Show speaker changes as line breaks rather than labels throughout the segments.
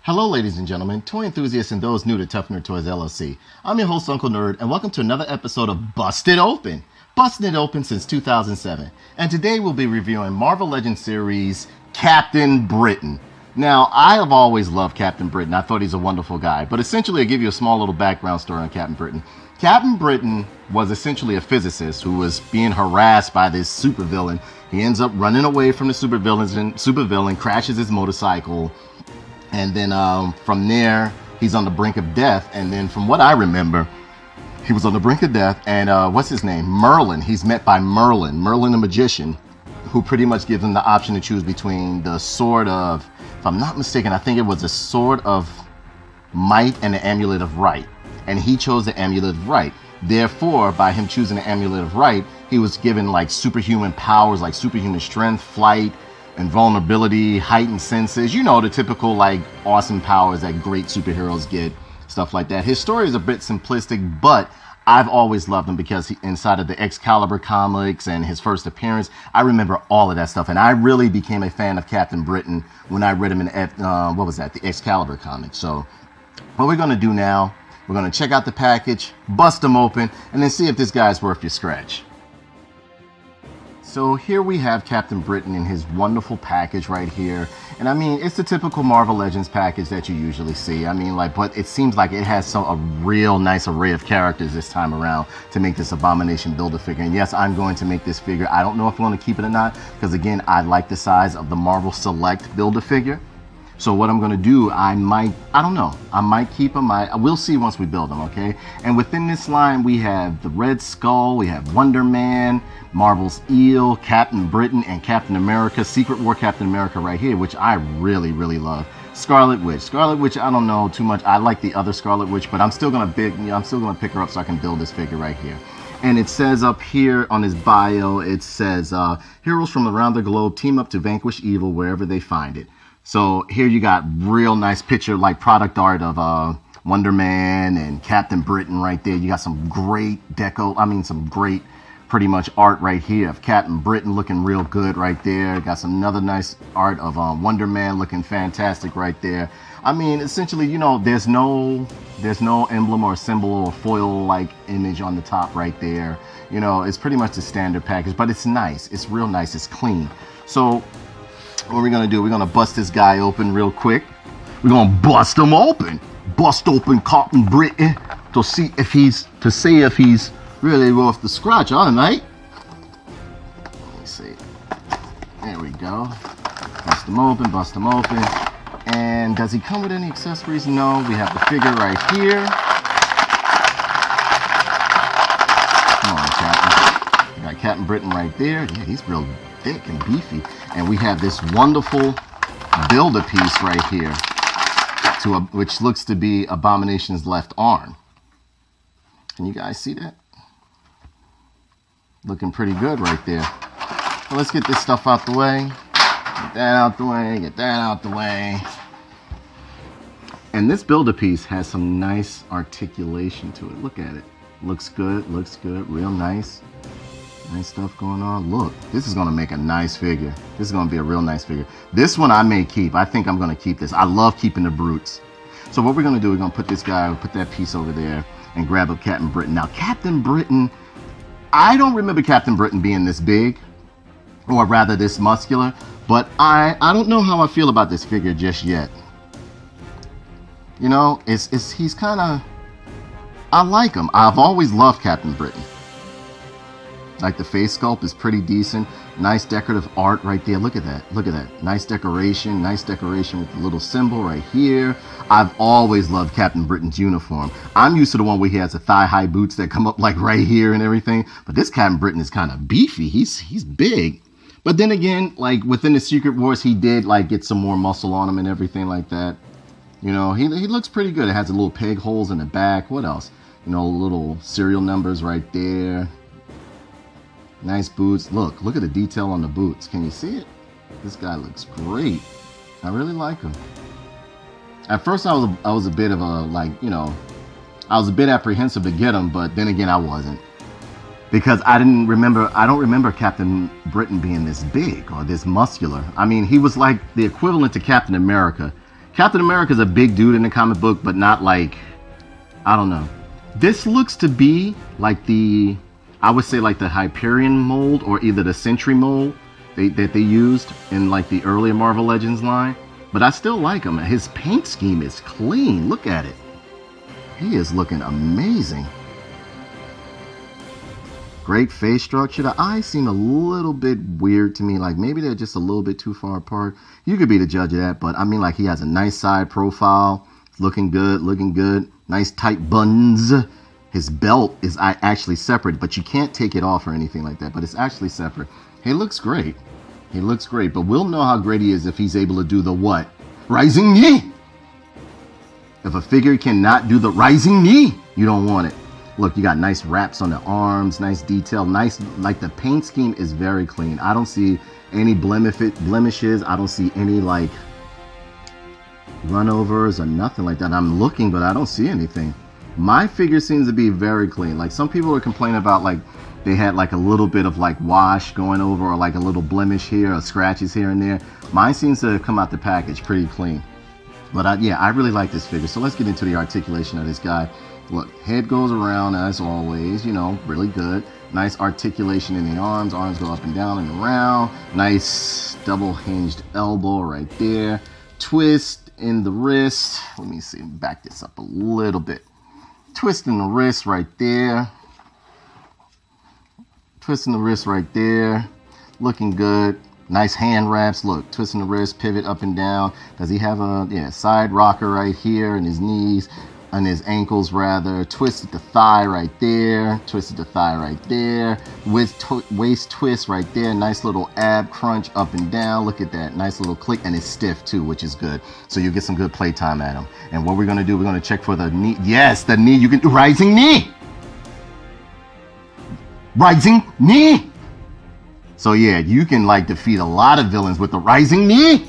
Hello, ladies and gentlemen, toy enthusiasts and those new to Tough Nerd Toys LLC. I'm your host, Uncle Nerd, and welcome to another episode of Busted Open. Busted Open since 2007. And today we'll be reviewing Marvel Legends series Captain Britain. Now, I have always loved Captain Britain. I thought he's a wonderful guy. But essentially, I'll give you a small little background story on Captain Britain. Captain Britain was essentially a physicist who was being harassed by this supervillain. He ends up running away from the supervillain, crashes his motorcycle. And then from there, he's on the brink of death. And then from what I remember, he was on the brink of death. And what's his name? Merlin. He's met by Merlin the magician, who pretty much gives him the option to choose between the sword of, if I'm not mistaken, I think it was the sword of might and the amulet of right. And he chose the amulet of right. Therefore, by him choosing the amulet of right, he was given like superhuman powers, like superhuman strength, flight, invulnerability, heightened senses, you know, the typical like awesome powers that great superheroes get, stuff like that. His story is a bit simplistic, but I've always loved him because inside of the Excalibur comics and his first appearance, I remember all of that stuff. And I really became a fan of Captain Britain when I read him in, the Excalibur comics. So what we're going to do now, we're going to check out the package, bust them open, and then see if this guy's worth your scratch. So here we have Captain Britain in his wonderful package right here. And I mean, it's the typical Marvel Legends package that you usually see. I mean, like, but it seems like it has a real nice array of characters this time around to make this Abomination Build-A-Figure. And yes, I'm going to make this figure. I don't know if I'm going to keep it or not, because again, I like the size of the Marvel Select Build-A-Figure. So what I'm going to do, I might keep them. We'll see once we build them, okay? And within this line, we have the Red Skull, we have Wonder Man, Marvel's Eel, Captain Britain, and Captain America, Secret War Captain America right here, which I really, really love. Scarlet Witch. Scarlet Witch, I don't know too much. I like the other Scarlet Witch, but I'm still gonna pick her up so I can build this figure right here. And it says up here on his bio, it says, heroes from around the globe team up to vanquish evil wherever they find it. So here you got real nice picture, like product art of Wonder Man and Captain Britain right there. You got some great some great pretty much art right here of Captain Britain looking real good right there. Got some another nice art of Wonder Man looking fantastic right there. I mean, essentially, you know, there's no emblem or symbol or foil like image on the top right there. You know, it's pretty much the standard package, but it's nice. It's real nice. It's clean. So what we're gonna do, we're gonna bust this guy open real quick. We're gonna bust him open. Bust open Captain Britain to see if he's really worth the scratch, all right? Let me see. There we go. Bust him open, bust him open. And does he come with any accessories? No, we have the figure right here. Come on, Captain. We got Captain Britain right there. Yeah, he's real thick and beefy. And we have this wonderful build-a-piece right here, which looks to be Abomination's left arm. Can you guys see that? Looking pretty good right there. So let's get this stuff out the way. Get that out the way, get that out the way. And this build-a-piece has some nice articulation to it. Look at it. Looks good, real nice. Nice stuff going on. Look, this is gonna make a nice figure. This is gonna be a real nice figure. This one I may keep. I think I'm gonna keep this. I love keeping the brutes. So what we're gonna do, we're gonna put this guy, put that piece over there and grab up Captain Britain. Now Captain Britain, I don't remember Captain Britain being this big, or rather this muscular, but I don't know how I feel about this figure just yet. You know, he's kinda, I like him. I've always loved Captain Britain. Like the face sculpt is pretty decent. Nice decorative art right there. Look at that. Look at that. Nice decoration with the little symbol right here. I've always loved Captain Britain's uniform. I'm used to the one where he has the thigh-high boots that come up like right here and everything. But this Captain Britain is kind of beefy. He's big. But then again, like within the Secret Wars, he did like get some more muscle on him and everything like that. You know, he looks pretty good. It has the little peg holes in the back. What else? You know, little serial numbers right there. Nice boots. Look at the detail on the boots. Can you see it? This guy looks great. I really like him. At first I was a bit of a, like, you know, I was a bit apprehensive to get him, but then again I wasn't. Because I don't remember Captain Britain being this big or this muscular. I mean, he was like the equivalent to Captain America. Captain America's a big dude in the comic book, but not like, I don't know. This looks to be like the, I would say like the Hyperion mold or either the Sentry mold that they used in like the earlier Marvel Legends line. But I still like him. His paint scheme is clean. Look at it. He is looking amazing. Great face structure. The eyes seem a little bit weird to me. Like maybe they're just a little bit too far apart. You could be the judge of that. But I mean, like he has a nice side profile. Looking good, looking good. Nice tight buns. His belt is actually separate, but you can't take it off or anything like that. But it's actually separate. He looks great. He looks great. But we'll know how great he is if he's able to do the what? Rising knee. If a figure cannot do the rising knee, you don't want it. Look, you got nice wraps on the arms, nice detail, nice, like the paint scheme is very clean. I don't see any blemishes. I don't see any like runovers or nothing like that. I'm looking, but I don't see anything. My figure seems to be very clean. Like some people are complaining about like they had like a little bit of like wash going over or like a little blemish here or scratches here and there. Mine seems to come out the package pretty clean. But yeah, I really like this figure. So let's get into the articulation of this guy. Look, head goes around as always, you know, really good. Nice articulation in the arms. Arms go up and down and around. Nice double hinged elbow right there. Twist in the wrist. Let me see, back this up a little bit. Twist in the wrist right there. Twisting the wrist right there. Looking good. Nice hand wraps. Look, twisting the wrist, pivot up and down. Does he have a side rocker right here in his knees, on his ankles rather? Twisted the thigh right there. Twisted the thigh right there. Waist twist right there. Nice little ab crunch up and down. Look at that. Nice little click. And it's stiff too, which is good. So you get some good play time at him. And what we're going to do, we're going to check for the knee. Yes, the knee. You can do rising knee. Rising knee. So yeah, you can like defeat a lot of villains with the rising knee.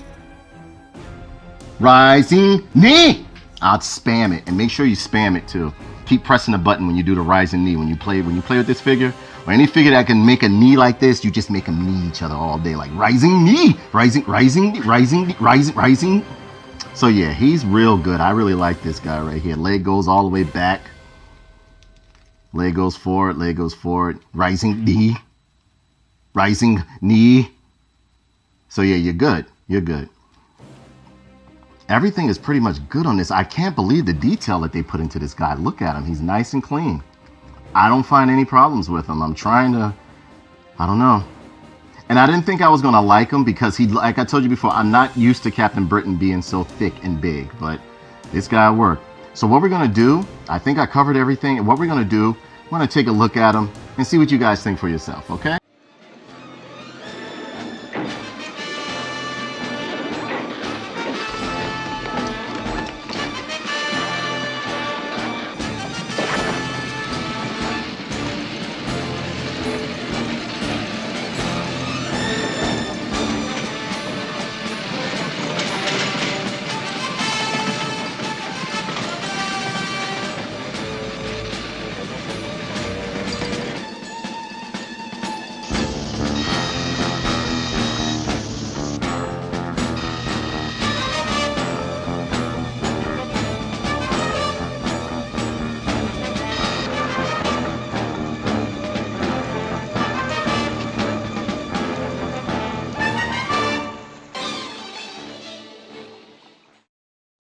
Rising knee. I'll spam it and make sure you spam it too. Keep pressing the button when you do the rising knee. When you play with this figure or any figure that can make a knee like this, you just make them knee each other all day. Like rising knee, rising. So yeah, he's real good. I really like this guy right here. Leg goes all the way back. Leg goes forward, leg goes forward. Rising knee. Rising knee. So yeah, you're good. You're good. Everything is pretty much good on this. I can't believe the detail that they put into this guy. Look at him. He's nice and clean. I don't find any problems with him. I'm trying to, I don't know. And I didn't think I was going to like him because he, like I told you before, I'm not used to Captain Britain being so thick and big, but this guy worked. So what we're going to do, I think I covered everything. And what we're going to do, I'm going to take a look at him and see what you guys think for yourself, okay?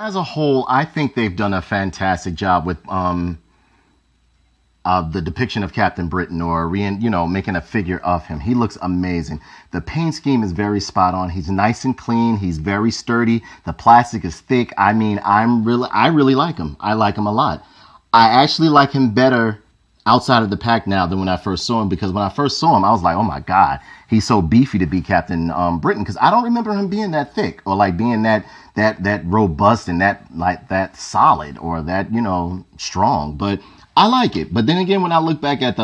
As a whole, I think they've done a fantastic job with the depiction of Captain Britain, or making a figure of him. He looks amazing. The paint scheme is very spot on. He's nice and clean. He's very sturdy. The plastic is thick. I mean, I really like him. I like him a lot. I actually like him better outside of the pack now than when I first saw him, because when I first saw him, I was like, oh my God, he's so beefy to be Captain Britain, because I don't remember him being that thick or like being that robust and that solid or that, strong. But I like it. But then again, when I look back at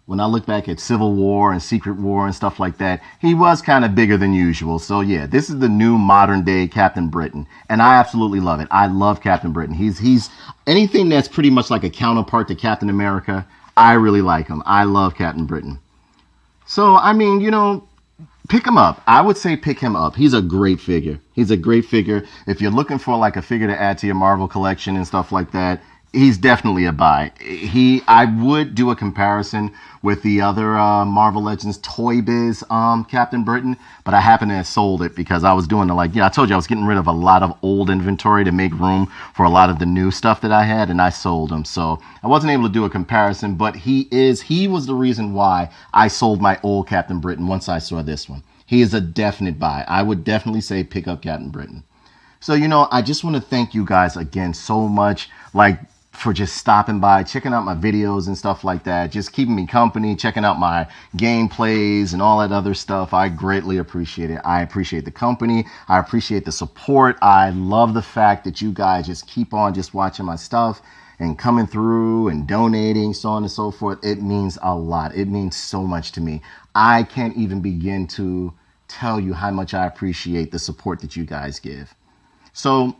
when I look back at Civil War and Secret War and stuff like that, he was kind of bigger than usual. So yeah, this is the new modern day Captain Britain, and I absolutely love it. I love Captain Britain. He's anything that's pretty much like a counterpart to Captain America. I really like him. I love Captain Britain. So I mean, Pick him up. I would say pick him up. He's a great figure. He's a great figure. If you're looking for like a figure to add to your Marvel collection and stuff like that, he's definitely a buy. I would do a comparison with the other Marvel Legends Toy Biz Captain Britain, but I happened to have sold it because I was doing I told you I was getting rid of a lot of old inventory to make room for a lot of the new stuff that I had, and I sold them. So I wasn't able to do a comparison, but he was the reason why I sold my old Captain Britain once I saw this one. He is a definite buy. I would definitely say pick up Captain Britain. So, I just want to thank you guys again so much, for just stopping by, checking out my videos and stuff like that, just keeping me company, checking out my gameplays and all that other stuff. I greatly appreciate it. I appreciate the company. I appreciate the support. I love the fact that you guys just keep on just watching my stuff and coming through and donating, so on and so forth. It means a lot. It means so much to me. I can't even begin to tell you how much I appreciate the support that you guys give. So,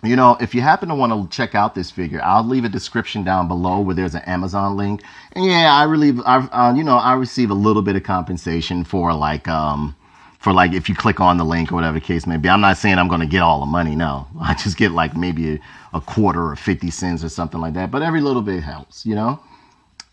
if you happen to want to check out this figure, I'll leave a description down below where there's an Amazon link. And yeah, I receive a little bit of compensation for if you click on the link or whatever the case may be. I'm not saying I'm going to get all the money. No, I just get maybe a quarter or 50 cents or something like that. But every little bit helps,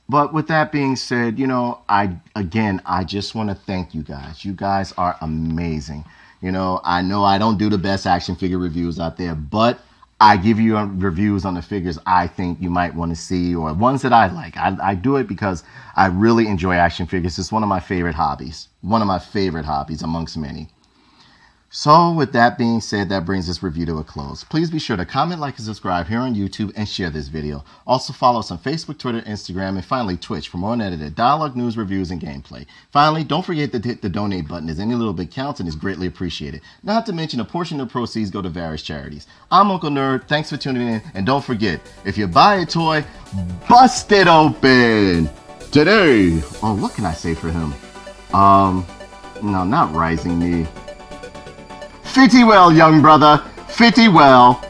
But with that being said, I just want to thank you guys. You guys are amazing. I know I don't do the best action figure reviews out there, but I give you reviews on the figures I think you might want to see or ones that I like. I do it because I really enjoy action figures. It's one of my favorite hobbies. One of my favorite hobbies amongst many. So with that being said, that brings this review to a close. Please be sure to comment, like, and subscribe here on YouTube and share this video. Also follow us on Facebook, Twitter, Instagram, and finally Twitch for more unedited dialogue, news, reviews, and gameplay. Finally, don't forget to hit the donate button as any little bit counts and is greatly appreciated. Not to mention a portion of the proceeds go to various charities. I'm Uncle Nerd. Thanks for tuning in. And don't forget, if you buy a toy, bust it open today. Oh, what can I say for him? No, not Rising Me. Fitty well, young brother. Fitty well.